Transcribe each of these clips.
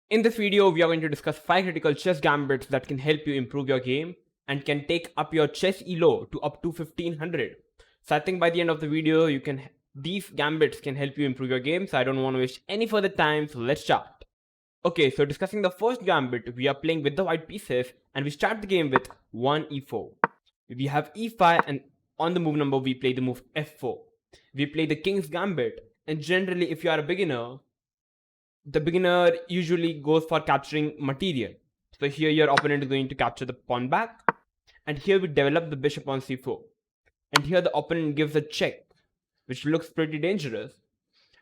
In this video, we are going to discuss 5 critical chess gambits that can help you improve your game and can take up your chess ELO to up to 1500. So I think by the end of the video, these gambits can help you improve your game. So I don't want to waste any further time. So let's start. Okay, so discussing the first gambit, we are playing with the white pieces and we start the game with 1 e4. We have e5 and on the move number, we play the move f4. We play the king's gambit, and generally if you are a beginner, the beginner usually goes for capturing material. So here your opponent is going to capture the pawn back, and here we develop the bishop on c4. And here the opponent gives a check, which looks pretty dangerous.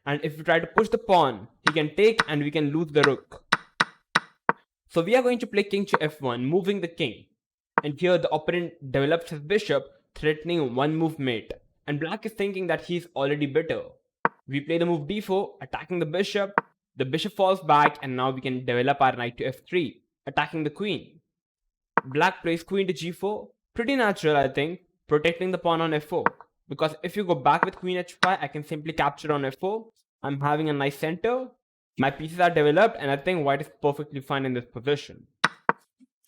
And if we try to push the pawn, he can take and we can lose the rook. So we are going to play king to f1, moving the king. And here the opponent develops his bishop, threatening one move mate. And black is thinking that he's already better. We play the move d4, attacking the bishop. The bishop falls back and now we can develop our knight to f3, attacking the queen. Black plays queen to g4, pretty natural I think, protecting the pawn on f4. Because if you go back with queen h5, I can simply capture on f4. I'm having a nice center. My pieces are developed and I think white is perfectly fine in this position.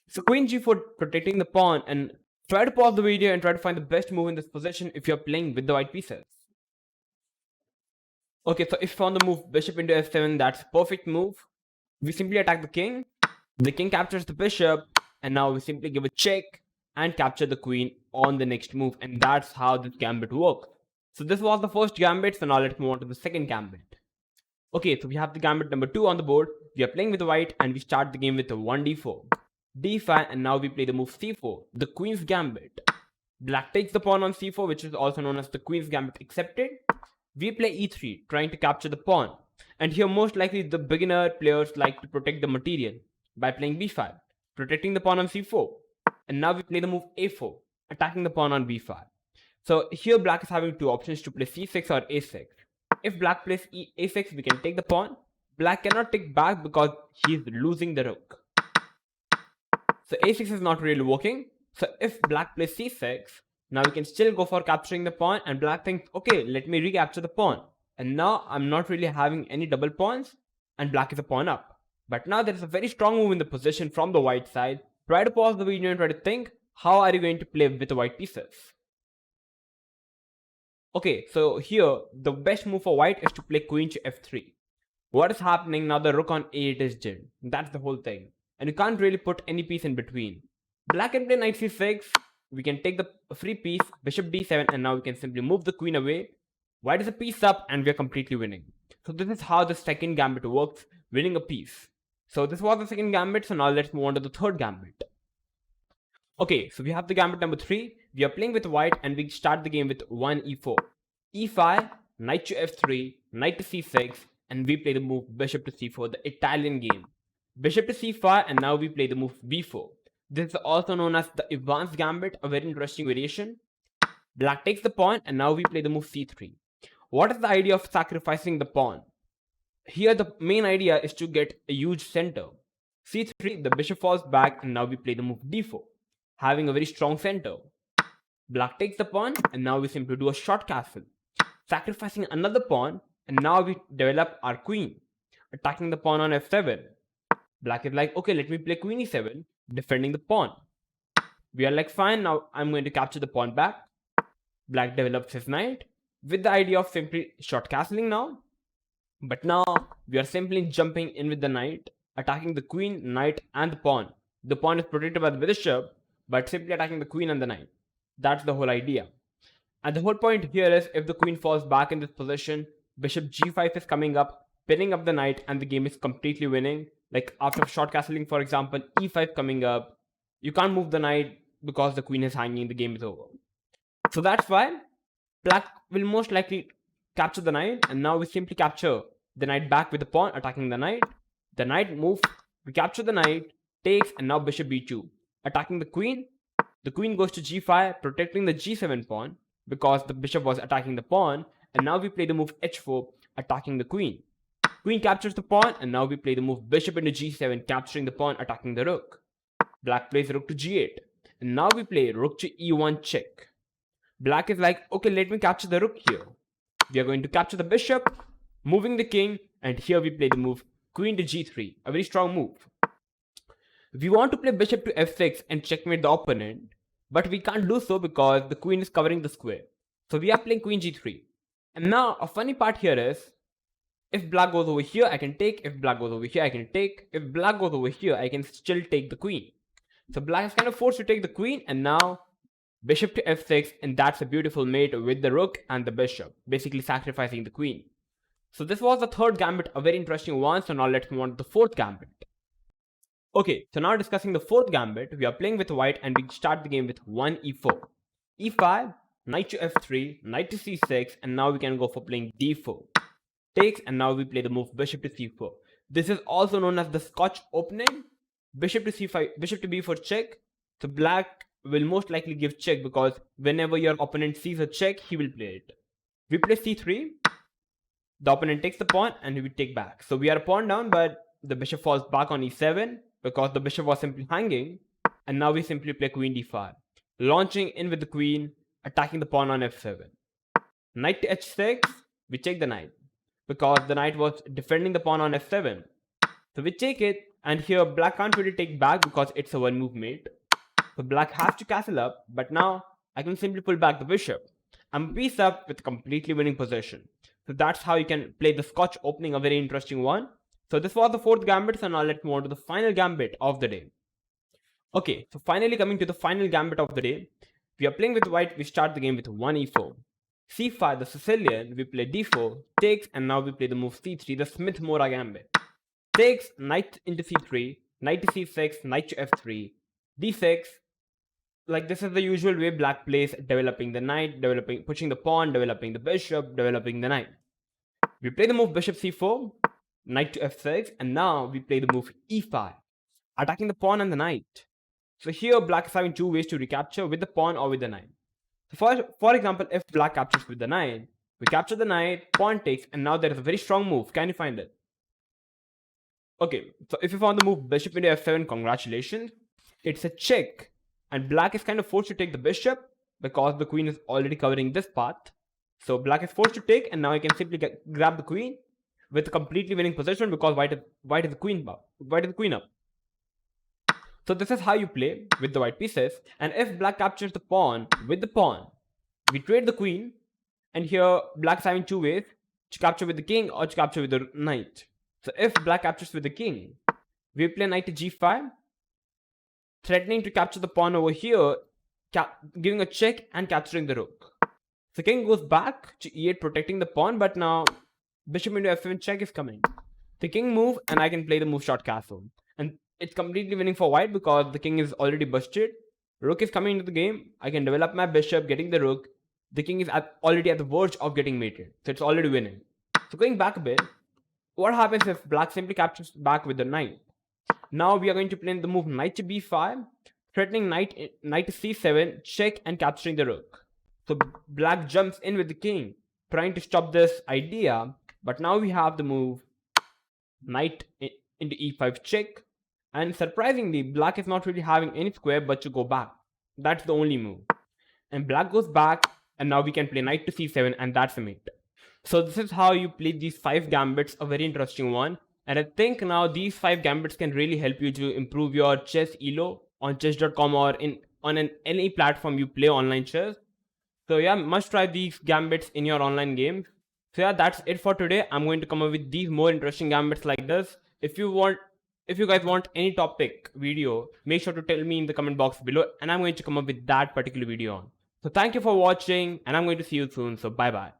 So queen g4 protecting the pawn, and try to pause the video and try to find the best move in this position if you're playing with the white pieces. Okay, so if on the move bishop into f7, that's a perfect move. We simply attack the king captures the bishop, and now we simply give a check and capture the queen on the next move, and that's how this gambit works. So this was the first gambit, so now let's move on to the second gambit. Okay, so we have the gambit number 2 on the board. We are playing with the white and we start the game with a 1 d4, d5, and now we play the move c4, the queen's gambit. Black takes the pawn on c4, which is also known as the queen's gambit accepted. We play e3, trying to capture the pawn. And here most likely the beginner players like to protect the material by playing b5, protecting the pawn on c4. And now we play the move a4, attacking the pawn on b5. So here black is having two options to play c6 or a6. If black plays a6, we can take the pawn. Black cannot take back because he's losing the rook. So a6 is not really working. So if black plays c6, now we can still go for capturing the pawn, and black thinks, okay, let me recapture the pawn. And now I'm not really having any double pawns, and black is a pawn up. But now there is a very strong move in the position from the white side. Try to pause the video and try to think, how are you going to play with the white pieces? Okay, so here the best move for white is to play queen to f3. What is happening now? The rook on a8 is dead. That's the whole thing. And you can't really put any piece in between. Black can play knight c6. We can take the free piece, bishop d7, and now we can simply move the queen away. White is a piece up and we are completely winning. So this is how the second gambit works, winning a piece. So this was the second gambit, so now let's move on to the third gambit. Okay, so we have the gambit number 3. We are playing with white and we start the game with 1 e4. e5, knight to f3, knight to c6, and we play the move bishop to c4, the Italian game. Bishop to c5, and now we play the move b4. This is also known as the advanced gambit, a very interesting variation. Black takes the pawn and now we play the move c3. What is the idea of sacrificing the pawn? Here the main idea is to get a huge center. c3, the bishop falls back and now we play the move d4, having a very strong center. Black takes the pawn and now we simply do a short castle, sacrificing another pawn, and now we develop our queen, attacking the pawn on f7. Black is like, okay, let me play queen e7, defending the pawn. We are like, fine, now I'm going to capture the pawn back. Black develops his knight with the idea of simply short castling now. But now we are simply jumping in with the knight, attacking the queen, knight, and the pawn. The pawn is protected by the bishop, but simply attacking the queen and the knight. That's the whole idea. And the whole point here is, if the queen falls back in this position, bishop g5 is coming up, pinning up the knight, and the game is completely winning. Like after short castling, for example, e5 coming up, you can't move the knight because the queen is hanging, the game is over. So that's why black will most likely capture the knight, and now we simply capture the knight back with the pawn, attacking the knight. The knight moves, we capture the knight, takes, and now bishop b2, attacking the queen. The queen goes to g5, protecting the g7 pawn because the bishop was attacking the pawn, and now we play the move h4, attacking the queen. Queen captures the pawn, and now we play the move bishop into g7, capturing the pawn, attacking the rook. Black plays rook to g8, and now we play rook to e1 check. Black is like, okay, let me capture the rook here. We are going to capture the bishop, moving the king, and here we play the move queen to g3, a very strong move. We want to play bishop to f6 and checkmate the opponent, but we can't do so because the queen is covering the square. So we are playing queen g3. And now a funny part here is, if black goes over here, I can take. If black goes over here, I can take. If black goes over here, I can still take the queen. So black is kind of forced to take the queen, and now bishop to f6, and that's a beautiful mate with the rook and the bishop, basically sacrificing the queen. So this was the third gambit, a very interesting one. So now let's move on to the fourth gambit. Okay, so now discussing the fourth gambit, we are playing with white and we start the game with 1 e4. e5, knight to f3, knight to c6, and now we can go for playing d4. Takes, and now we play the move bishop to c4. This is also known as the Scotch opening. Bishop to c5, bishop to b4 check. So black will most likely give check because whenever your opponent sees a check, he will play it. We play c3. The opponent takes the pawn and we take back. So we are a pawn down, but the bishop falls back on e7 because the bishop was simply hanging. And now we simply play queen d5. Launching in with the queen, attacking the pawn on f7. Knight to h6, we take the knight because the knight was defending the pawn on f7. So we take it, and here black can't really take back because it's a one move mate. So black has to castle up, but now I can simply pull back the bishop. I'm a piece up with completely winning position. So that's how you can play the Scotch opening, a very interesting one. So this was the fourth gambit, so now let's move on to the final gambit of the day. Okay, so finally coming to the final gambit of the day, we are playing with white. We start the game with 1 e4. c5, the Sicilian, we play d4, takes, and now we play the move c3, the Smith-Morra gambit. Takes, knight into c3, knight to c6, knight to f3, d6. Like this is the usual way black plays, developing the knight, pushing the pawn, developing the bishop, developing the knight. We play the move bishop c4, knight to f6, and now we play the move e5, attacking the pawn and the knight. So here black is having two ways to recapture, with the pawn or with the knight. So for example, if black captures with the knight, we capture the knight, pawn takes, and now there is a very strong move. Can you find it? Okay, so if you found the move bishop into f7, congratulations. It's a check, and black is kind of forced to take the bishop because the queen is already covering this path. So black is forced to take, and now he can simply grab the queen with a completely winning position because white is the queen up. So this is how you play with the white pieces. And if black captures the pawn with the pawn, we trade the queen. And here black is having two ways to capture with the king or to capture with the knight. So if black captures with the king, we play knight to g5, threatening to capture the pawn over here, giving a check and capturing the rook. So king goes back to e8, protecting the pawn, but now bishop into f7 check is coming. The king move, and I can play the move short castle. And it's completely winning for white because the king is already busted. Rook is coming into the game. I can develop my bishop, getting the rook. The king is already at the verge of getting mated. So it's already winning. So going back a bit, what happens if black simply captures back with the knight? Now we are going to play the move knight to b5, threatening knight to c7, check, and capturing the rook. So black jumps in with the king, trying to stop this idea. But now we have the move knight into e5 check. And surprisingly, black is not really having any square but to go back. That's the only move. And black goes back, and now we can play knight to c7, and that's a mate. So this is how you play these 5 gambits, a very interesting one. And I think now these 5 gambits can really help you to improve your chess ELO on chess.com or on any platform you play online chess. So yeah, must try these gambits in your online games. So yeah, that's it for today. I'm going to come up with these more interesting gambits like this. If you guys want any topic video, make sure to tell me in the comment box below, and I'm going to come up with that particular video on. So thank you for watching, and I'm going to see you soon. So bye bye.